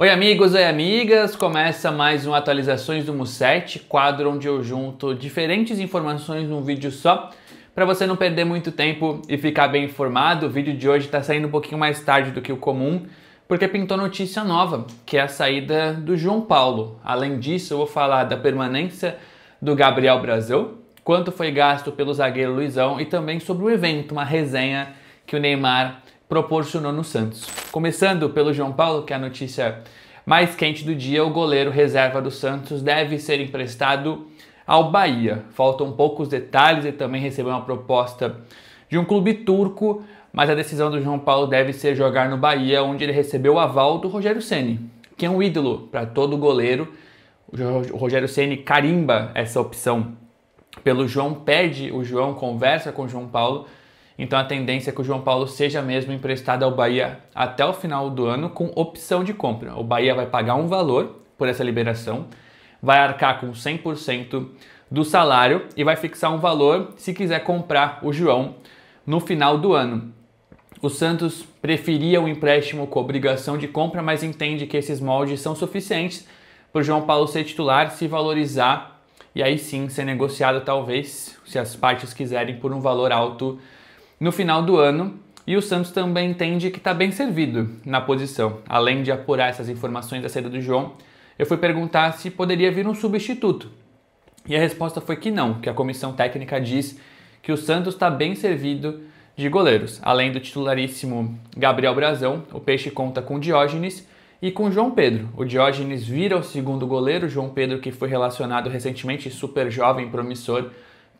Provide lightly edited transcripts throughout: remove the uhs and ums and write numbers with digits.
Oi amigos, oi amigas, começa mais um Atualizações do Musset, quadro onde eu junto diferentes informações num vídeo só, para você não perder muito tempo e ficar bem informado. O vídeo de hoje está saindo um pouquinho mais tarde do que o comum, porque pintou notícia nova, que é a saída do João Paulo. Além disso, eu vou falar da permanência do Gabriel Brasil, quanto foi gasto pelo zagueiro Luizão e também sobre o evento, uma resenha que o Neymar proporcionou no Santos. Começando pelo João Paulo, que é a notícia mais quente do dia, o goleiro reserva do Santos deve ser emprestado ao Bahia. Faltam poucos detalhes e também recebeu uma proposta de um clube turco, mas a decisão do João Paulo deve ser jogar no Bahia, onde ele recebeu o aval do Rogério Ceni, que é um ídolo para todo goleiro. O Rogério Ceni carimba essa opção pelo João, pede o João, conversa com o João Paulo. Então a tendência é que o João Paulo seja mesmo emprestado ao Bahia até o final do ano com opção de compra. O Bahia vai pagar um valor por essa liberação, vai arcar com 100% do salário e vai fixar um valor se quiser comprar o João no final do ano. O Santos preferia o empréstimo com obrigação de compra, mas entende que esses moldes são suficientes para o João Paulo ser titular, se valorizar e aí sim ser negociado talvez, se as partes quiserem, por um valor alto no final do ano. E o Santos também entende que está bem servido na posição. Além de apurar essas informações da saída do João, eu fui perguntar se poderia vir um substituto. E a resposta foi que não, que a comissão técnica diz que o Santos está bem servido de goleiros. Além do titularíssimo Gabriel Brazão, o Peixe conta com o Diógenes e com o João Pedro. O Diógenes vira o segundo goleiro, o João Pedro, que foi relacionado recentemente, super jovem, promissor,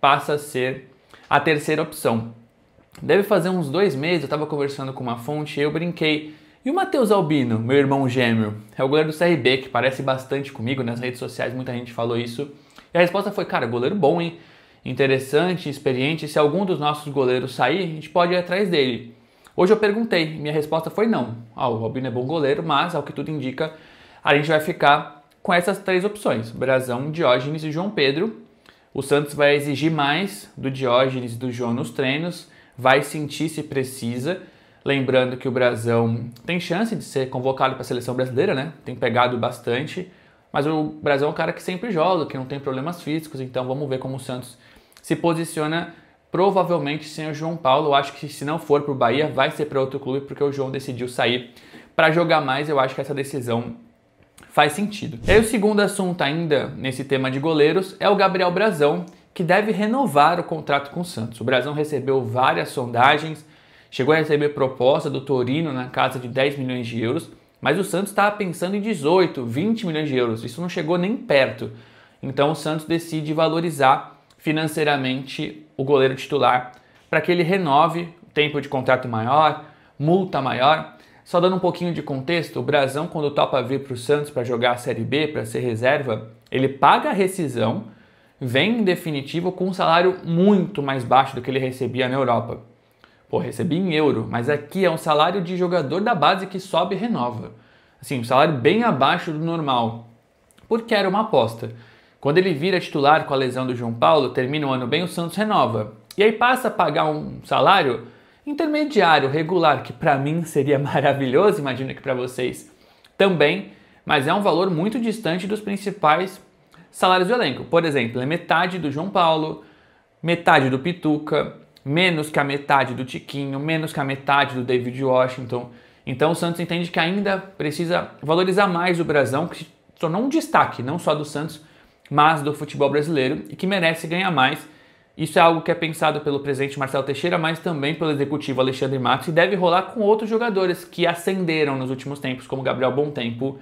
passa a ser a terceira opção. Deve fazer uns 2 meses, eu estava conversando com uma fonte e eu brinquei. E o Matheus Albino, meu irmão gêmeo? É o goleiro do CRB, que parece bastante comigo, nas redes sociais muita gente falou isso. E a resposta foi, cara, goleiro bom, hein? Interessante, experiente, se algum dos nossos goleiros sair, a gente pode ir atrás dele. Hoje eu perguntei, minha resposta foi não. O Albino é bom goleiro, mas, ao que tudo indica, a gente vai ficar com essas 3 opções. Brazão, Diógenes e João Pedro. O Santos vai exigir mais do Diógenes e do João nos treinos, vai sentir se precisa, lembrando que o Brazão tem chance de ser convocado para a seleção brasileira, né? Tem pegado bastante, mas o Brazão é um cara que sempre joga, que não tem problemas físicos, então vamos ver como o Santos se posiciona, provavelmente sem o João Paulo. Eu acho que se não for para o Bahia, vai ser para outro clube, porque o João decidiu sair para jogar mais. Eu acho que essa decisão faz sentido. E aí o segundo assunto ainda nesse tema de goleiros é o Gabriel Brazão, que deve renovar o contrato com o Santos. O Brazão recebeu várias sondagens, chegou a receber proposta do Torino na casa de 10 milhões de euros, mas o Santos estava pensando em 18, 20 milhões de euros. Isso não chegou nem perto. Então o Santos decide valorizar financeiramente o goleiro titular para que ele renove, tempo de contrato maior, multa maior. Só dando um pouquinho de contexto, o Brazão, quando topa vir para o Santos para jogar a Série B, para ser reserva, ele paga a rescisão, vem em definitivo com um salário muito mais baixo do que ele recebia na Europa. Pô, recebi em euro, mas aqui é um salário de jogador da base que sobe e renova. Assim, um salário bem abaixo do normal, porque era uma aposta. Quando ele vira titular com a lesão do João Paulo, termina o ano bem, o Santos renova. E aí passa a pagar um salário intermediário, regular, que para mim seria maravilhoso, imagino que para vocês também, mas é um valor muito distante dos principais salários do elenco. Por exemplo, é metade do João Paulo, metade do Pituca, menos que a metade do Tiquinho, menos que a metade do David Washington. Então o Santos entende que ainda precisa valorizar mais o Brazão, que se tornou um destaque, não só do Santos, mas do futebol brasileiro, e que merece ganhar mais. Isso é algo que é pensado pelo presidente Marcelo Teixeira, mas também pelo executivo Alexandre Matos, e deve rolar com outros jogadores que ascenderam nos últimos tempos, como Gabriel Bontempo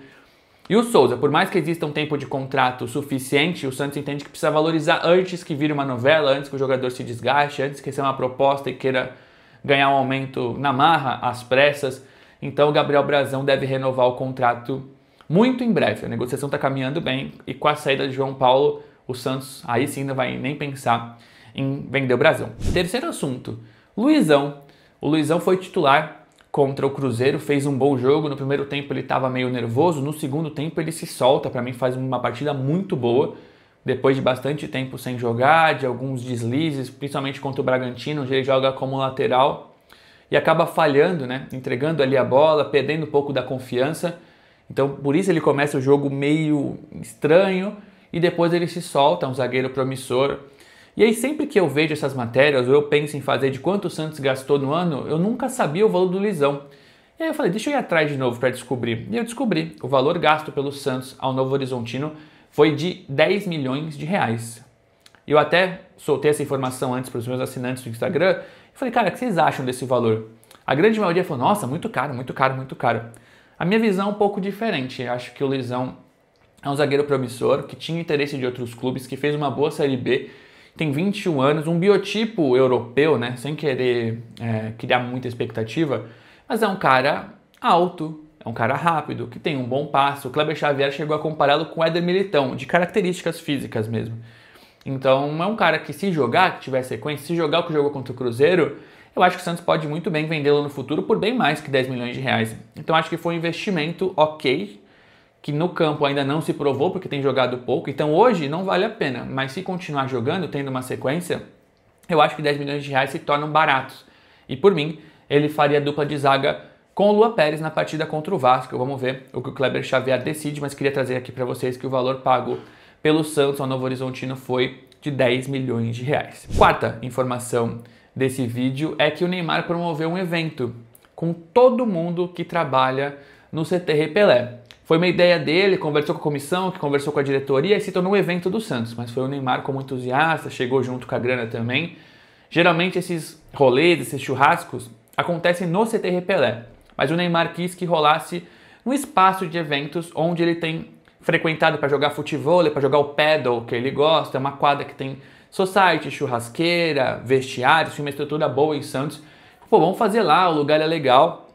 e o Souza. Por mais que exista um tempo de contrato suficiente, o Santos entende que precisa valorizar antes que vire uma novela, antes que o jogador se desgaste, antes que receba uma proposta e queira ganhar um aumento na marra, às pressas. Então o Gabriel Brazão deve renovar o contrato muito em breve. A negociação está caminhando bem e com a saída de João Paulo, o Santos aí sim não vai nem pensar em vender o Brazão. Terceiro assunto, Luizão. O Luizão foi titular contra o Cruzeiro, fez um bom jogo. No primeiro tempo ele estava meio nervoso, no segundo tempo ele se solta, para mim faz uma partida muito boa, depois de bastante tempo sem jogar, de alguns deslizes, principalmente contra o Bragantino, onde ele joga como lateral e acaba falhando, né? Entregando ali a bola, perdendo um pouco da confiança. Então por isso ele começa o jogo meio estranho e depois ele se solta, um zagueiro promissor. E aí sempre que eu vejo essas matérias ou eu penso em fazer de quanto o Santos gastou no ano, eu nunca sabia o valor do Luizão. E aí eu falei, deixa eu ir atrás de novo para descobrir. E eu descobri, o valor gasto pelo Santos ao Novo Horizontino foi de 10 milhões de reais. Eu até soltei essa informação antes para os meus assinantes do Instagram. E falei, cara, o que vocês acham desse valor? A grande maioria falou, nossa, muito caro, muito caro, muito caro. A minha visão é um pouco diferente. Eu acho que o Luizão é um zagueiro promissor, que tinha interesse de outros clubes, que fez uma boa Série B, tem 21 anos, um biotipo europeu, né? Sem querer criar muita expectativa, mas é um cara alto, é um cara rápido, que tem um bom passe. O Kleber Xavier chegou a compará-lo com o Éder Militão, de características físicas mesmo. Então é um cara que se jogar, que tiver sequência, se jogar o que jogou contra o Cruzeiro, eu acho que o Santos pode muito bem vendê-lo no futuro por bem mais que 10 milhões de reais. Então acho que foi um investimento ok, que no campo ainda não se provou porque tem jogado pouco. Então hoje não vale a pena, mas se continuar jogando, tendo uma sequência, eu acho que 10 milhões de reais se tornam baratos. E por mim, ele faria dupla de zaga com o Lua Pérez na partida contra o Vasco. Vamos ver o que o Kleber Xavier decide, mas queria trazer aqui para vocês que o valor pago pelo Santos ao Novo Horizontino foi de 10 milhões de reais. Quarta informação desse vídeo é que o Neymar promoveu um evento com todo mundo que trabalha no CT Pelé. Foi uma ideia dele, conversou com a comissão, que conversou com a diretoria e se tornou um evento do Santos. Mas foi o Neymar como entusiasta, chegou junto com a grana também. Geralmente esses rolês, esses churrascos, acontecem no CT Pelé. Mas o Neymar quis que rolasse um espaço de eventos onde ele tem frequentado para jogar futebol, para jogar o paddle que ele gosta. É uma quadra que tem society, churrasqueira, vestiários, tem uma estrutura boa em Santos. Pô, vamos fazer lá, o lugar é legal.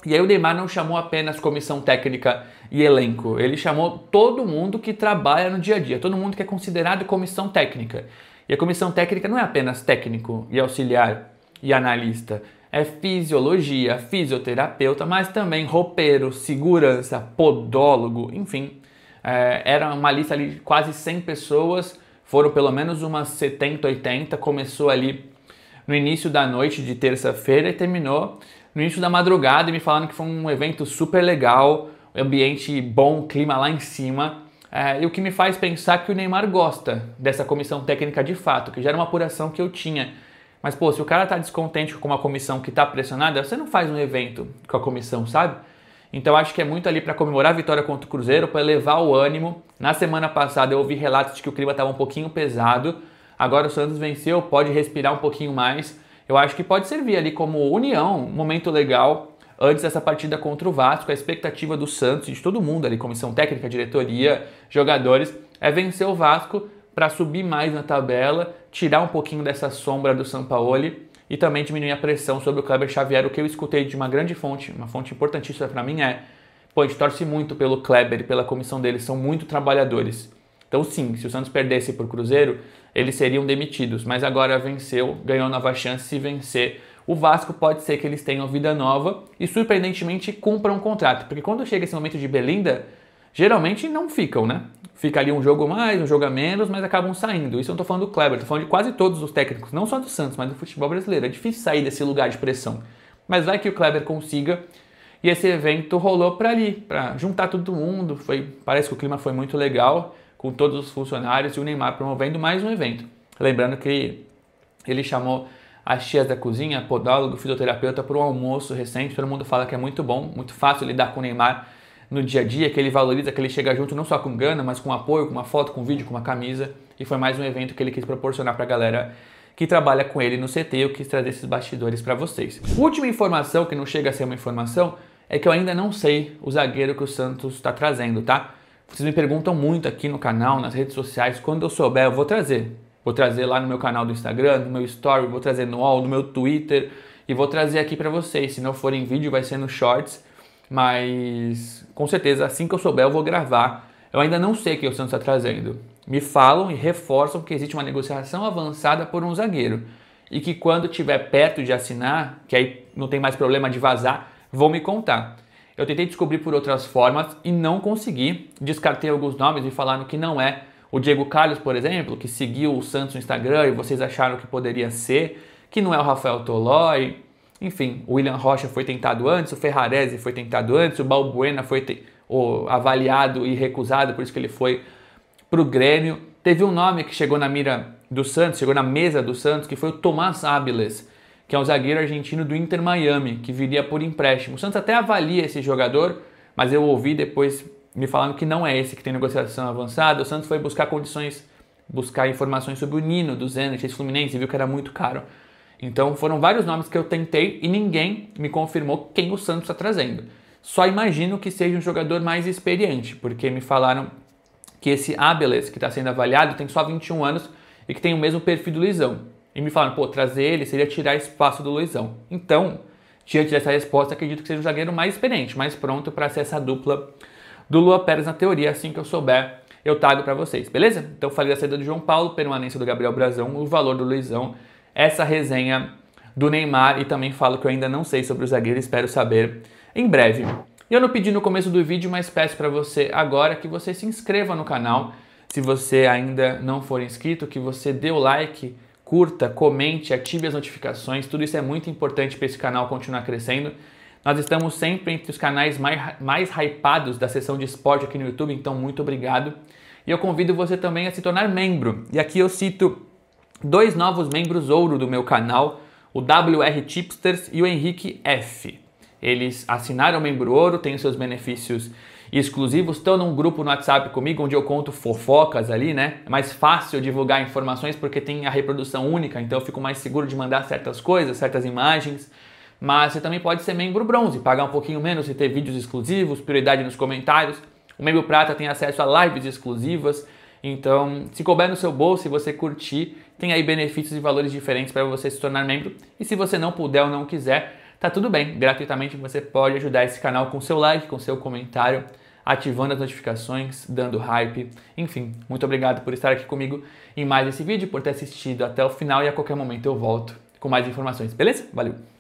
E aí o Neymar não chamou apenas comissão técnica e elenco, ele chamou todo mundo que trabalha no dia a dia, todo mundo que é considerado comissão técnica. E a comissão técnica não é apenas técnico e auxiliar e analista, é fisiologia, fisioterapeuta, mas também roupeiro, segurança, podólogo, enfim. Era uma lista ali de quase 100 pessoas, foram pelo menos umas 70, 80, começou ali no início da noite de terça-feira e terminou no início da madrugada, e me falaram que foi um evento super legal, ambiente bom, clima lá em cima, e o que me faz pensar que o Neymar gosta dessa comissão técnica de fato, que já era uma apuração que eu tinha. Mas, pô, se o cara tá descontente com uma comissão que tá pressionada, você não faz um evento com a comissão, sabe? Então acho que é muito ali para comemorar a vitória contra o Cruzeiro, para elevar o ânimo. Na semana passada eu ouvi relatos de que o clima estava um pouquinho pesado, agora o Santos venceu, pode respirar um pouquinho mais. Eu acho que pode servir ali como união, um momento legal antes dessa partida contra o Vasco. A expectativa do Santos e de todo mundo ali, comissão técnica, diretoria, jogadores, é vencer o Vasco para subir mais na tabela, tirar um pouquinho dessa sombra do Sampaoli e também diminuir a pressão sobre o Kleber Xavier. O que eu escutei de uma grande fonte, uma fonte importantíssima para mim pô, a gente torce muito pelo Kleber e pela comissão dele, são muito trabalhadores. Então sim, se o Santos perdesse por Cruzeiro, eles seriam demitidos, mas agora venceu, ganhou nova chance. Se vencer o Vasco, pode ser que eles tenham vida nova e surpreendentemente cumpram um contrato, porque quando chega esse momento de Belinda, geralmente não ficam, né? Fica ali um jogo mais, um jogo a menos, mas acabam saindo. Isso eu não tô falando do Kleber, tô falando de quase todos os técnicos, não só do Santos, mas do futebol brasileiro. É difícil sair desse lugar de pressão, mas vai que o Kleber consiga. E esse evento rolou para ali, para juntar todo mundo. Parece que o clima foi muito legal, com todos os funcionários e o Neymar promovendo mais um evento. Lembrando que ele chamou as tias da cozinha, podólogo, fisioterapeuta, para um almoço recente. Todo mundo fala que é muito bom, muito fácil lidar com o Neymar no dia a dia, que ele valoriza, que ele chega junto não só com grana, mas com apoio, com uma foto, com um vídeo, com uma camisa. E foi mais um evento que ele quis proporcionar para a galera que trabalha com ele no CT. Eu quis trazer esses bastidores para vocês. Última informação, que não chega a ser uma informação, é que eu ainda não sei o zagueiro que o Santos está trazendo, tá? Vocês me perguntam muito aqui no canal, nas redes sociais. Quando eu souber, eu vou trazer. Vou trazer lá no meu canal do Instagram, no meu story, vou trazer no UOL, no meu Twitter e vou trazer aqui para vocês. Se não for em vídeo, vai ser no Shorts, mas com certeza assim que eu souber eu vou gravar. Eu ainda não sei o que o Santos está trazendo. Me falam e reforçam que existe uma negociação avançada por um zagueiro e que quando estiver perto de assinar, que aí não tem mais problema de vazar, vão me contar. Eu tentei descobrir por outras formas e não consegui. Descartei alguns nomes e falaram que não é. O Diego Carlos, por exemplo, que seguiu o Santos no Instagram e vocês acharam que poderia ser, que não é o Rafael Tolói. Enfim, o William Rocha foi tentado antes, o Ferrarese foi tentado antes, o Balbuena foi avaliado e recusado, por isso que ele foi para o Grêmio. Teve um nome que chegou na mira do Santos, chegou na mesa do Santos, que foi o Tomás Ábiles, que é um zagueiro argentino do Inter Miami, que viria por empréstimo. O Santos até avalia esse jogador, mas eu ouvi depois me falando que não é esse que tem negociação avançada. O Santos foi buscar informações sobre o Nino do Zenit, ex-Fluminense, e viu que era muito caro. Então foram vários nomes que eu tentei e ninguém me confirmou quem o Santos está trazendo. Só imagino que seja um jogador mais experiente, porque me falaram que esse Ábiles, que está sendo avaliado, tem só 21 anos e que tem o mesmo perfil do Luizão. E me falaram, pô, trazer ele seria tirar espaço do Luizão. Então, diante dessa resposta, acredito que seja um zagueiro mais experiente, mais pronto para ser essa dupla do Luan Pérez na teoria. Assim que eu souber, eu trago para vocês, beleza? Então falei da saída do João Paulo, permanência do Gabriel Brazão, o valor do Luizão, essa resenha do Neymar e também falo que eu ainda não sei sobre o zagueiro, espero saber em breve. E eu não pedi no começo do vídeo, mas peço para você agora que você se inscreva no canal, se você ainda não for inscrito, que você dê o like, curta, comente, ative as notificações, tudo isso é muito importante para esse canal continuar crescendo. Nós estamos sempre entre os canais mais hypados da seção de esporte aqui no YouTube, então muito obrigado. E eu convido você também a se tornar membro. E aqui eu cito 2 novos membros ouro do meu canal, o WR Tipsters e o Henrique F. Eles assinaram o membro ouro, têm os seus benefícios exclusivos, estão num grupo no WhatsApp comigo, onde eu conto fofocas ali, né? É mais fácil divulgar informações porque tem a reprodução única, então eu fico mais seguro de mandar certas coisas, certas imagens. Mas você também pode ser membro bronze, pagar um pouquinho menos e ter vídeos exclusivos, prioridade nos comentários. O membro prata tem acesso a lives exclusivas. Então, se couber no seu bolso e você curtir, tem aí benefícios e valores diferentes para você se tornar membro. E se você não puder ou não quiser, tá tudo bem. Gratuitamente você pode ajudar esse canal com seu like, com seu comentário, ativando as notificações, dando hype. Enfim, muito obrigado por estar aqui comigo em mais esse vídeo, por ter assistido até o final e a qualquer momento eu volto com mais informações, beleza? Valeu!